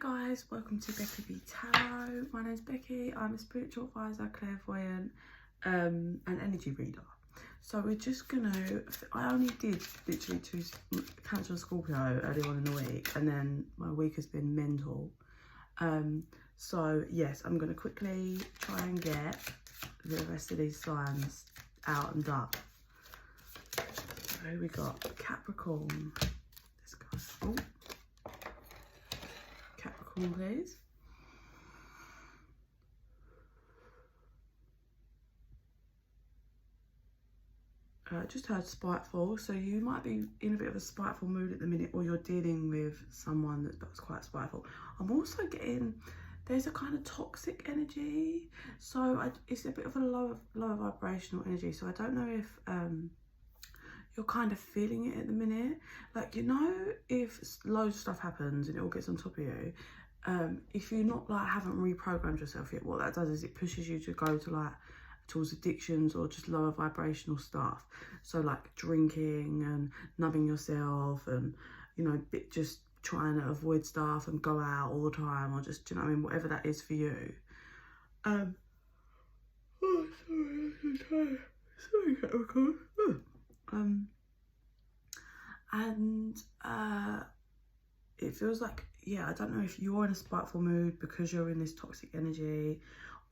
guys, welcome to Becky B Tarot. My name's Becky. I'm a spiritual advisor, clairvoyant, and energy reader. So we're just gonna, I only did literally 2 Cancer and Scorpio earlier on in the week, and then my week has been mental. So yes, I'm gonna quickly try and get the rest of these signs out and done. So we got Capricorn. This guy. Oh. Capricorn, please. Just heard spiteful, so you might be in a bit of a spiteful mood at the minute, or you're dealing with someone that's quite spiteful. I'm also getting, there's a kind of toxic energy, so it's a bit of a lower vibrational energy, so I don't know if you're kind of feeling it at the minute. Like, you know, if loads of stuff happens and it all gets on top of you, if you're not like haven't reprogrammed yourself yet, what that does is it pushes you to go to like towards addictions or just lower vibrational stuff. So like drinking and numbing yourself, and you know, just trying to avoid stuff and go out all the time, or just, you know what I mean, whatever that is for you. Oh, sorry, Capricorn. It feels like, yeah, I don't know if you're in a spiteful mood because you're in this toxic energy,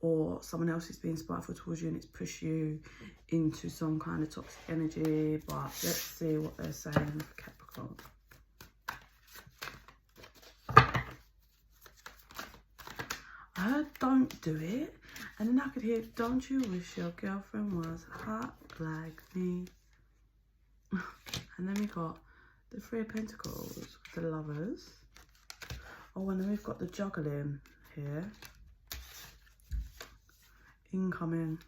or someone else is being spiteful towards you and it's pushed you into some kind of toxic energy. But let's see what they're saying for Capricorn. I heard don't do it, and then I could hear, don't you wish your girlfriend was hot like me? And then we got the 3 of Pentacles, the Lovers. Oh, and then we've got the juggling here. Incoming.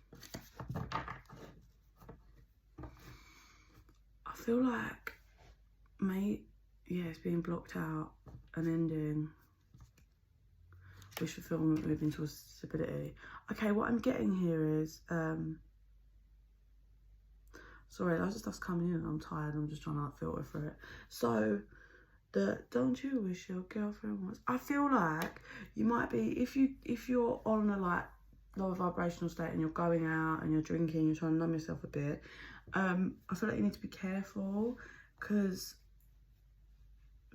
I feel like, mate, yeah, it's being blocked out, an ending. Wish fulfillment, moving towards stability. Okay, what I'm getting here is, sorry, loads of stuff's coming in and I'm tired. I'm just trying to like filter through it. So, don't you wish your girlfriend was? I feel like you might be, if you're on a like lower vibrational state and you're going out and you're drinking, you're trying to numb yourself a bit. I feel like you need to be careful, because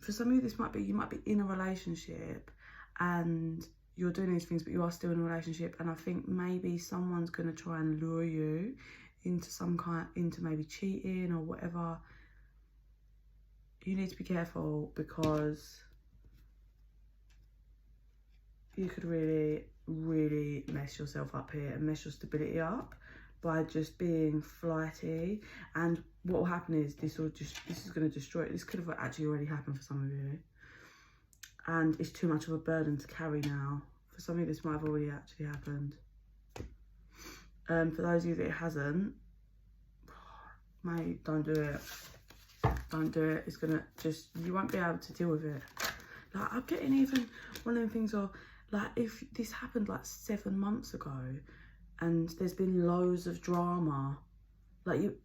for some of you this might be, you might be in a relationship and you're doing these things, but you are still in a relationship, and I think maybe someone's going to try and lure you into into maybe cheating or whatever. You need to be careful, because you could really mess yourself up here and mess your stability up by just being flighty. And what will happen is this is going to destroy it. This could have actually already happened for some of you, and it's too much of a burden to carry now. For some of you this might have already actually happened. For those of you that it hasn't, mate, don't do it. Don't do it. It's gonna just, you won't be able to deal with it. Like, I'm getting even one of them things, or like, if this happened like 7 months ago and there's been loads of drama, like,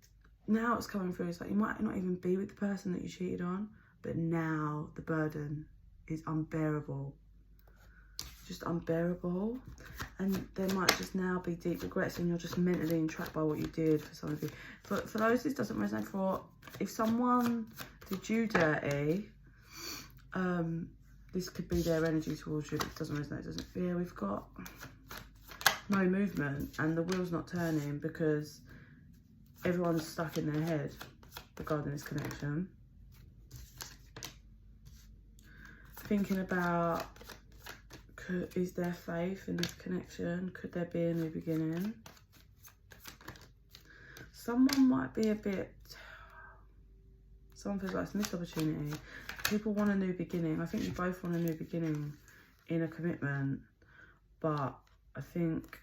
now it's coming through, it's like you might not even be with the person that you cheated on, but now the burden is unbearable. Just unbearable. And there might just now be deep regrets, and you're just mentally entrapped by what you did. For some of you, for those this doesn't resonate for, if someone did you dirty, this could be their energy towards you. It doesn't resonate, doesn't. Yeah, we've got no movement, and the wheel's not turning because everyone's stuck in their head regarding this connection. Thinking about, is there faith in this connection? Could there be a new beginning? Someone might be a bit, someone feels like it's a missed opportunity. People want a new beginning. I think you both want a new beginning in a commitment, but I think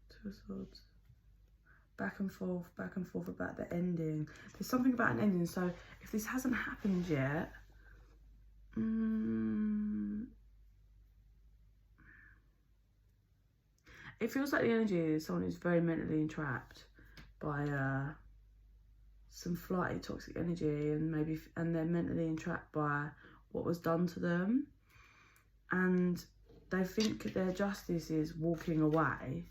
Two of Swords. Back and forth about the ending. There's something about an ending. So if this hasn't happened yet, it feels like the energy is someone who's very mentally entrapped by some flighty toxic energy, and they're mentally entrapped by what was done to them, and they think their justice is walking away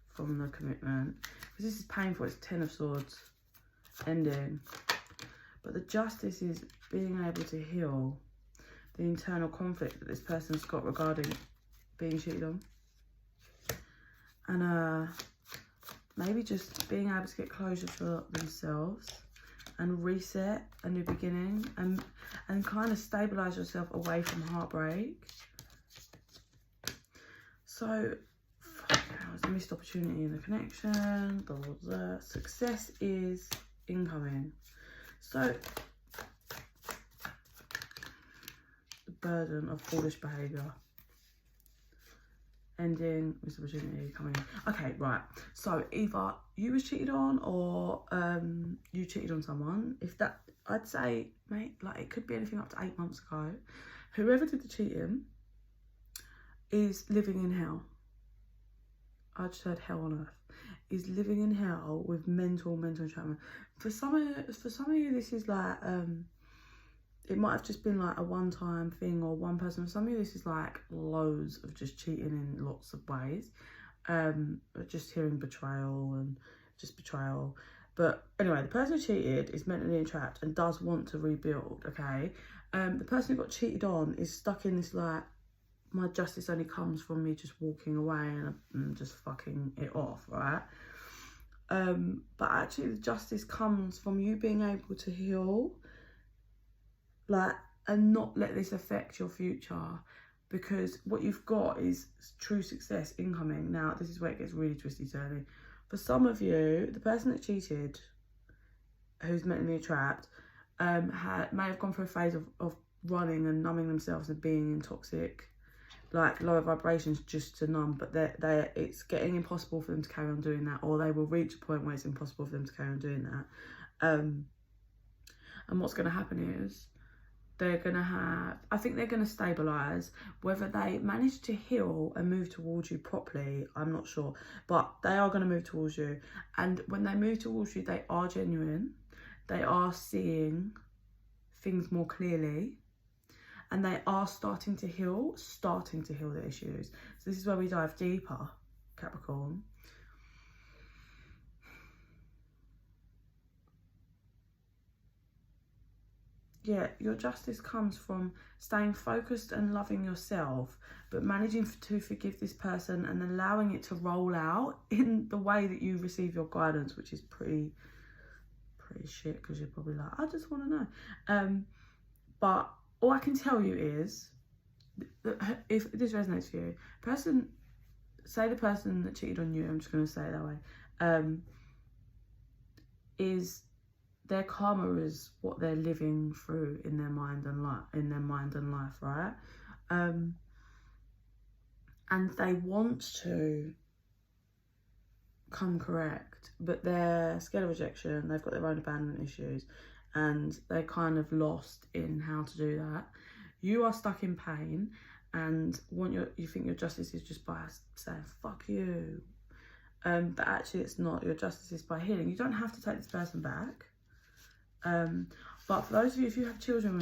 from the commitment, because this is painful. It's 10 of Swords ending, but the justice is being able to heal the internal conflict that this person's got regarding being cheated on, and maybe just being able to get closure for themselves and reset a new beginning, and kind of stabilize yourself away from heartbreak. So there's a missed opportunity in the connection. The success is incoming. So the burden of foolish behaviour. Ending, missed opportunity coming in. Okay, right. So either you was cheated on, or you cheated on someone. If that, I'd say, mate, like it could be anything up to 8 months ago. Whoever did the cheating is living in hell. I just heard hell on earth. Is living in hell with mental entrapment. For some of you, this is like it might have just been like a one-time thing or one person. For some of you, this is like loads of just cheating in lots of ways. Just hearing betrayal and just betrayal. But anyway, the person who cheated is mentally entrapped and does want to rebuild, okay? The person who got cheated on is stuck in this like, my justice only comes from me just walking away and just fucking it off, right? But actually the justice comes from you being able to heal, like, and not let this affect your future, because what you've got is true success incoming. Now, this is where it gets really twisty-turny. For some of you, the person that cheated, who's mentally trapped, may have gone through a phase of running and numbing themselves and being in toxic, like lower vibrations, just to numb, but it's getting impossible for them to carry on doing that, or they will reach a point where it's impossible for them to carry on doing that. And what's going to happen is they're going to I think they're going to stabilise. Whether they manage to heal and move towards you properly, I'm not sure, but they are going to move towards you. And when they move towards you, they are genuine. They are seeing things more clearly. And they are starting to heal the issues. So this is where we dive deeper, Capricorn. Yeah, your justice comes from staying focused and loving yourself, but managing to forgive this person and allowing it to roll out in the way that you receive your guidance, which is pretty shit, because you're probably like, I just want to know. But all I can tell you is, that if this resonates for you, say the person that cheated on you, I'm just going to say it that way, is their karma is what they're living through in their mind and life, right? And they want to come correct, but they're scared of rejection. They've got their own abandonment issues, and they're kind of lost in how to do that. You are stuck in pain and you think your justice is just by saying fuck you, but actually it's not. Your justice is by healing. You don't have to take this person back, but for those of you, if you have children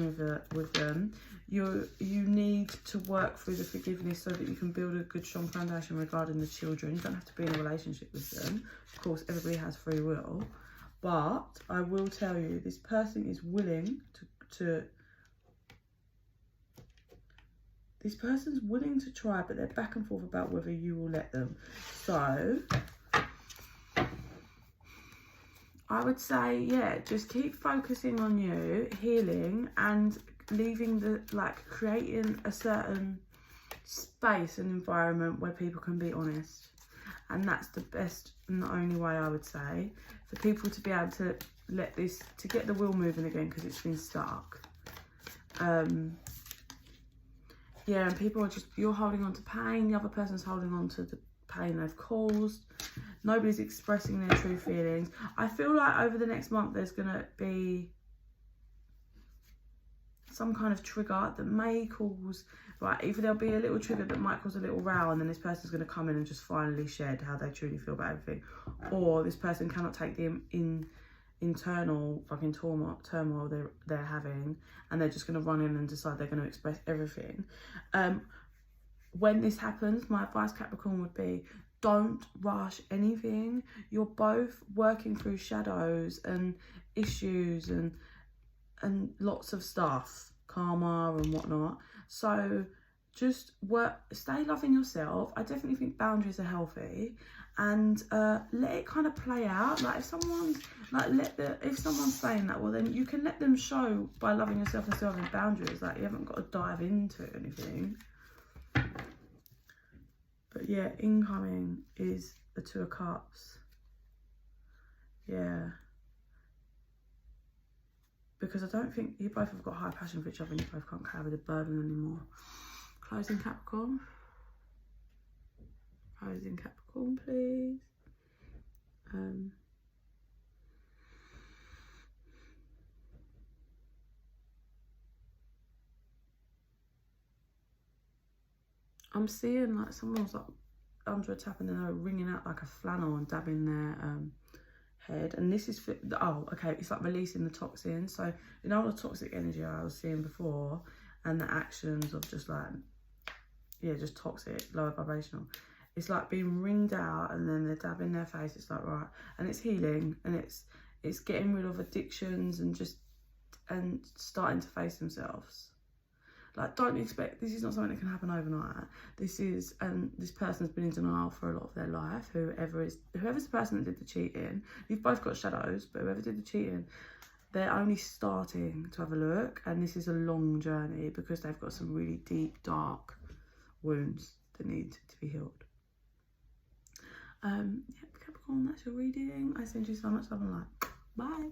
with them, you need to work through the forgiveness so that you can build a good strong foundation regarding the children. You don't have to be in a relationship with them. Of course, everybody has free will. But I will tell you, this person is willing this person's willing to try, but they're back and forth about whether you will let them. So I would say, yeah, just keep focusing on you, healing, and leaving creating a certain space and environment where people can be honest. And that's the best and the only way, I would say, for people to be able to to get the wheel moving again, because it's been stuck. Yeah, and people are you're holding on to pain, the other person's holding on to the pain they've caused. Nobody's expressing their true feelings. I feel like over the next month there's going to be some kind of trigger that may cause, either there'll be a little trigger that might cause a little row, and then this person's going to come in and just finally shed how they truly feel about everything. Or this person cannot take the internal fucking turmoil they're having, and they're just going to run in and decide they're going to express everything. When this happens, my advice, Capricorn, would be don't rush anything. You're both working through shadows and issues and lots of stuff, karma and whatnot. So just stay loving yourself. I definitely think boundaries are healthy, and let it kind of play out. Like if someone's saying that, well then you can let them show by loving yourself and still having boundaries. Like you haven't got to dive into anything. But yeah, incoming is the Two of Cups. Yeah. Because I don't think you both have got high passion for each other and you both can't carry the burden anymore. Closing Capricorn. Closing Capricorn, please. I'm seeing like someone's like under attack and then they're wringing out like a flannel and dabbing their head, and this is for, okay, it's like releasing the toxins. So you know the toxic energy I was seeing before, and the actions of just like, yeah, just toxic, lower vibrational. It's like being wringed out and then they're dabbing their face. It's like, right, and it's healing, and it's getting rid of addictions and starting to face themselves. Like, don't expect, this is not something that can happen overnight. This is, and this person's been in denial for a lot of their life. Whoever's the person that did the cheating, you've both got shadows, but whoever did the cheating, they're only starting to have a look, and this is a long journey because they've got some really deep, dark wounds that need to be healed. Yeah, Capricorn, that's your reading. I send you so much love and light. Bye.